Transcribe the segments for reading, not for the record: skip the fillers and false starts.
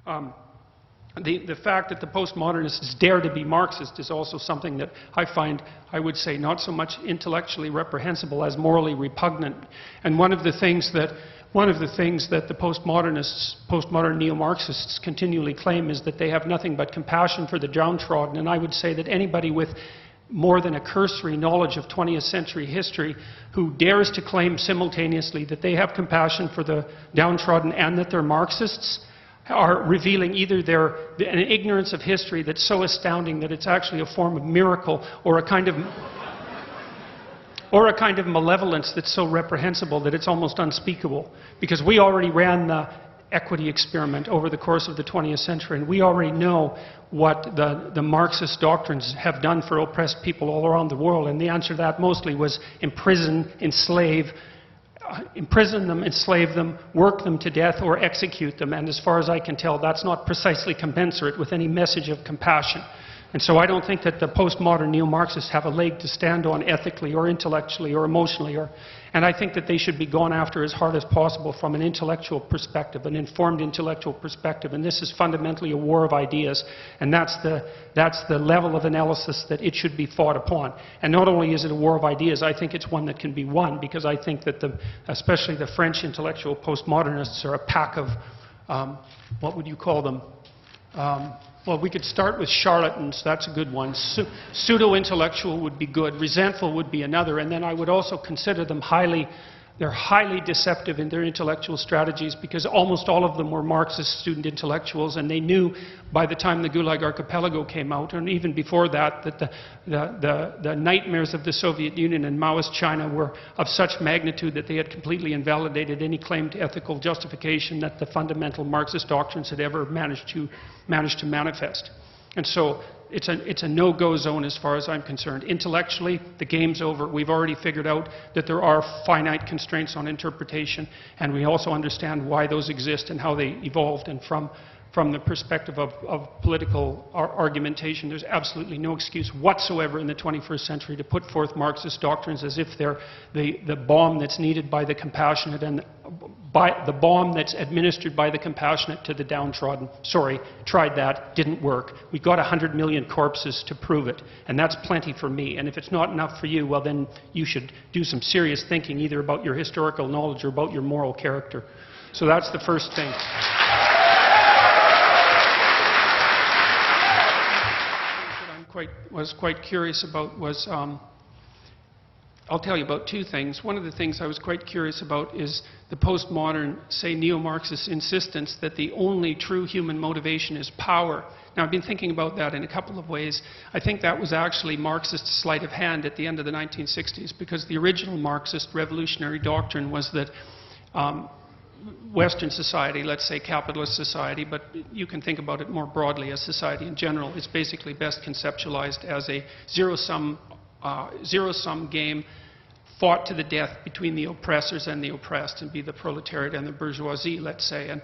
The fact that the postmodernists dare to be Marxist is also something that I find, I would say, not so much intellectually reprehensible as morally repugnant. And one of the things that the postmodern neo-Marxists continually claim is that they have nothing but compassion for the downtrodden. And I would say that anybody with more than a cursory knowledge of 20th century history who dares to claim simultaneously that they have compassion for the downtrodden and that they're Marxists are revealing either an ignorance of history that's so astounding that it's actually a form of miracle, or a kind of malevolence that's so reprehensible that it's almost unspeakable. Because we already ran the equity experiment over the course of the 20th century, and we already know what the Marxist doctrines have done for oppressed people all around the world, and the answer to that mostly was imprison them, enslave them, work them to death, or execute them. And as far as I can tell, that's not precisely commensurate with any message of compassion. And so I don't think that the postmodern neo-Marxists have a leg to stand on ethically or intellectually or emotionally. And I think that they should be gone after as hard as possible from an intellectual perspective, an informed intellectual perspective. And this is fundamentally a war of ideas. And that's the level of analysis that it should be fought upon. And not only is it a war of ideas, I think it's one that can be won, because I think that especially the French intellectual postmodernists are a pack of, what would you call them? Well, we could start with charlatans. That's a good one. Pseudo-intellectual would be good. Resentful would be another. And then I would also consider them they're highly deceptive in their intellectual strategies, because almost all of them were Marxist student intellectuals, and they knew by the time the Gulag Archipelago came out, and even before that, that the nightmares of the Soviet Union and Maoist China were of such magnitude that they had completely invalidated any claim to ethical justification that the fundamental Marxist doctrines had ever managed to manifest. And so it's a no-go zone as far as I'm concerned. Intellectually, the game's over. We've already figured out that there are finite constraints on interpretation, and we also understand why those exist and how they evolved. And from the perspective of political argumentation, there's absolutely no excuse whatsoever in the 21st century to put forth Marxist doctrines as if they're the bomb that's needed by the compassionate and the bomb that's administered by the compassionate to the downtrodden. Sorry, tried that, didn't work. We got 100 million corpses to prove it, and that's plenty for me. And if it's not enough for you, well then you should do some serious thinking either about your historical knowledge or about your moral character. So that's the first thing. What I was quite curious about was, I'll tell you about two things. One of the things I was quite curious about is the postmodern, say, neo-Marxist insistence that the only true human motivation is power. Now, I've been thinking about that in a couple of ways. I think that was actually Marxist sleight of hand at the end of the 1960s, because the original Marxist revolutionary doctrine was that Western society, let's say capitalist society, but you can think about it more broadly as society in general, is basically best conceptualized as a zero-sum game fought to the death between the oppressors and the oppressed, and be the proletariat and the bourgeoisie, let's say. And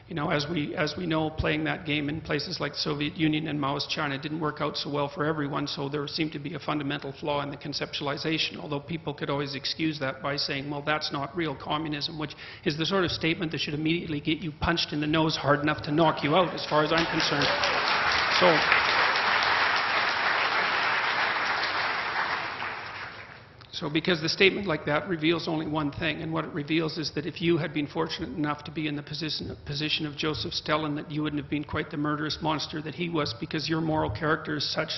you know, as we know, playing that game in places like the Soviet Union and Maoist China didn't work out so well for everyone, so there seemed to be a fundamental flaw in the conceptualization, although people could always excuse that by saying, well, that's not real communism, which is the sort of statement that should immediately get you punched in the nose hard enough to knock you out, as far as I'm concerned. So because the statement like that reveals only one thing, and what it reveals is that if you had been fortunate enough to be in the position of Joseph Stalin, that you wouldn't have been quite the murderous monster that he was, because your moral character is such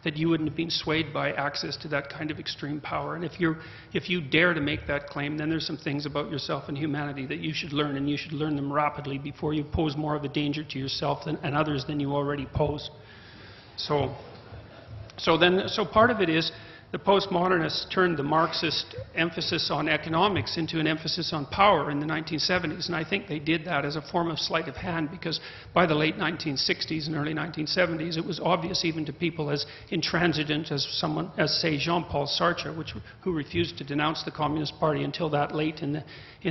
that you wouldn't have been swayed by access to that kind of extreme power. And if you dare to make that claim, then there's some things about yourself and humanity that you should learn, and you should learn them rapidly before you pose more of a danger to yourself and others than you already pose. So part of it is, the postmodernists turned the Marxist emphasis on economics into an emphasis on power in the 1970s, and I think they did that as a form of sleight of hand, because by the late 1960s and early 1970s it was obvious even to people as intransigent as say Jean-Paul Sartre, who refused to denounce the Communist Party until that late in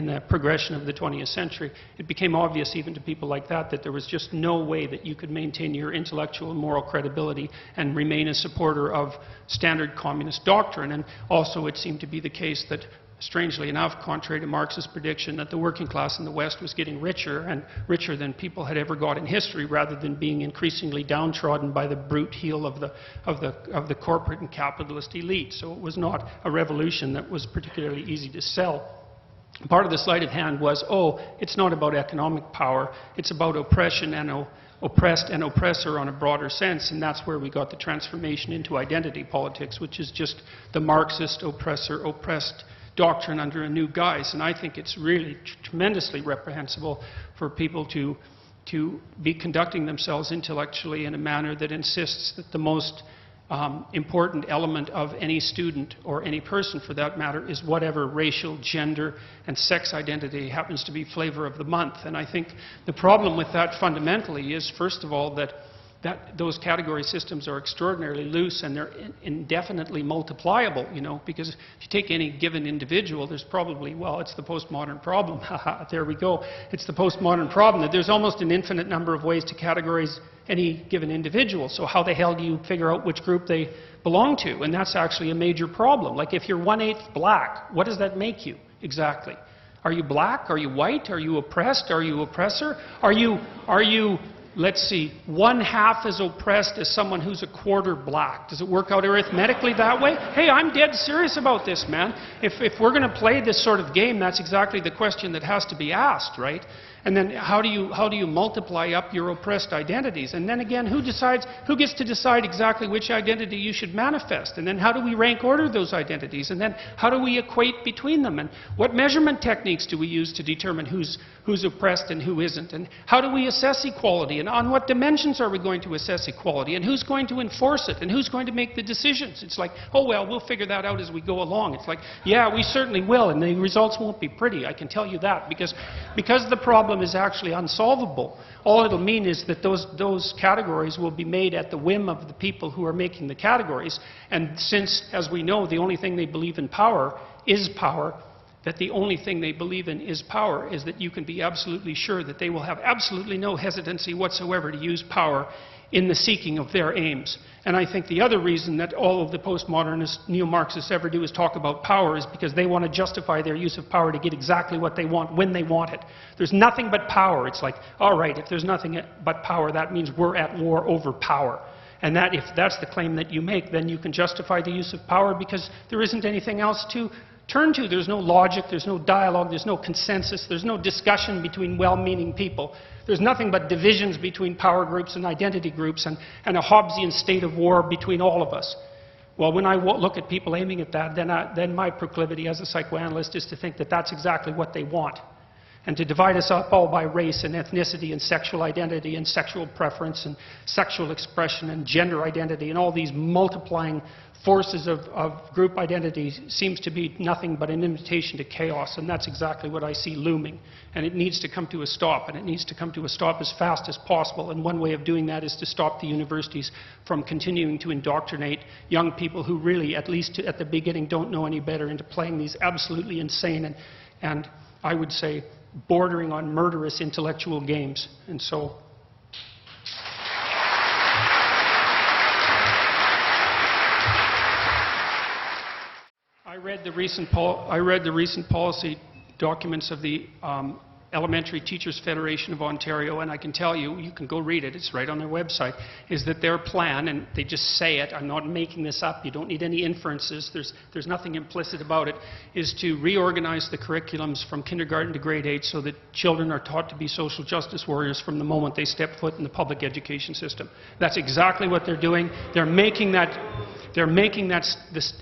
the progression of the 20th century. It became obvious even to people like that there was just no way that you could maintain your intellectual and moral credibility and remain a supporter of standard communist doctrine. And also it seemed to be the case that strangely enough, contrary to Marx's prediction, that the working class in the West was getting richer, and richer than people had ever got in history, rather than being increasingly downtrodden by the brute heel of the corporate and capitalist elite. So it was not a revolution that was particularly easy to sell. Part of the sleight of hand was, oh, it's not about economic power, it's about oppression and oppressed and oppressor on a broader sense, and that's where we got the transformation into identity politics, which is just the Marxist oppressor-oppressed doctrine under a new guise. And I think it's really tremendously reprehensible for people to be conducting themselves intellectually in a manner that insists that the most important element of any student, or any person for that matter, is whatever racial, gender, and sex identity happens to be flavor of the month. And I think the problem with that fundamentally is, first of all, that those category systems are extraordinarily loose, and they're indefinitely multipliable, you know, because if you take any given individual, there's probably, well, it's the postmodern problem, haha, there we go, it's the postmodern problem, that there's almost an infinite number of ways to categorize any given individual. So how the hell do you figure out which group they belong to? And that's actually a major problem. Like, if you're 1/8 black, what does that make you exactly? Are you black? Are you white? Are you oppressed? Are you oppressor? Are you, let's see, 1/2 as oppressed as someone who's 1/4 black? Does it work out arithmetically that way? Hey, I'm dead serious about this, man. If we're going to play this sort of game, that's exactly the question that has to be asked, right? And then how do you multiply up your oppressed identities? And then again, who gets to decide exactly which identity you should manifest? And then how do we rank order those identities? And then how do we equate between them? And what measurement techniques do we use to determine who's oppressed and who isn't? And how do we assess equality? And on what dimensions are we going to assess equality? And who's going to enforce it? And who's going to make the decisions? It's like, oh well, we'll figure that out as we go along. It's like, yeah, we certainly will, and the results won't be pretty, I can tell you that, because the problem is actually unsolvable. All it'll mean is that those categories will be made at the whim of the people who are making the categories. And since, as we know, the only thing they believe in power is power, that the only thing they believe in is power, is that you can be absolutely sure that they will have absolutely no hesitancy whatsoever to use power in the seeking of their aims. And I think the other reason that all of the postmodernists, neo-Marxists ever do is talk about power is because they want to justify their use of power to get exactly what they want when they want it. There's nothing but power. It's like, all right, if there's nothing but power, that means we're at war over power. And that, if that's the claim that you make, then you can justify the use of power because there isn't anything else to turn to. There's no logic, there's no dialogue, there's no consensus, there's no discussion between well-meaning people. There's nothing but divisions between power groups and identity groups, and a Hobbesian state of war between all of us. Well, when I look at people aiming at that, then my proclivity as a psychoanalyst is to think that that's exactly what they want. And to divide us up all by race and ethnicity and sexual identity and sexual preference and sexual expression and gender identity and all these multiplying forces of group identity seems to be nothing but an invitation to chaos, and that's exactly what I see looming. And it needs to come to a stop, and it needs to come to a stop as fast as possible. And one way of doing that is to stop the universities from continuing to indoctrinate young people who really, at least at the beginning, don't know any better, into playing these absolutely insane and I would say bordering on murderous intellectual games. And so I read the recent policy documents of the Elementary Teachers Federation of Ontario, and I can tell you, you can go read it, it's right on their website, is that their plan, and they just say it, I'm not making this up, you don't need any inferences, there's nothing implicit about it, is to reorganize the curriculums from kindergarten to grade 8 so that children are taught to be social justice warriors from the moment they step foot in the public education system. That's exactly what they're doing. They're making this.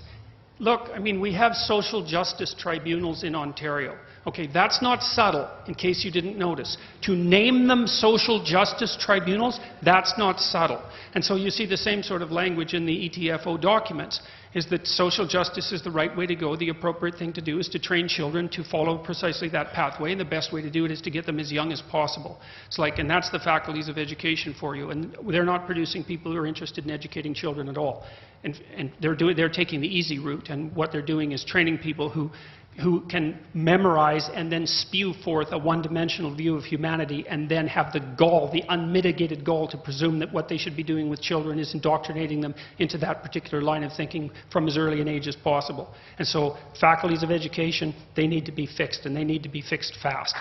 Look, I mean, we have social justice tribunals in Ontario. Okay, that's not subtle, in case you didn't notice. To name them social justice tribunals, that's not subtle. And so you see the same sort of language in the ETFO documents, is that social justice is the right way to go. The appropriate thing to do is to train children to follow precisely that pathway, and the best way to do it is to get them as young as possible. It's like, and that's the faculties of education for you, and they're not producing people who are interested in educating children at all. And they're taking the easy route, and what they're doing is training people who who can memorize and then spew forth a one-dimensional view of humanity and then have the gall, the unmitigated gall, to presume that what they should be doing with children is indoctrinating them into that particular line of thinking from as early an age as possible. And so faculties of education, they need to be fixed, and they need to be fixed fast.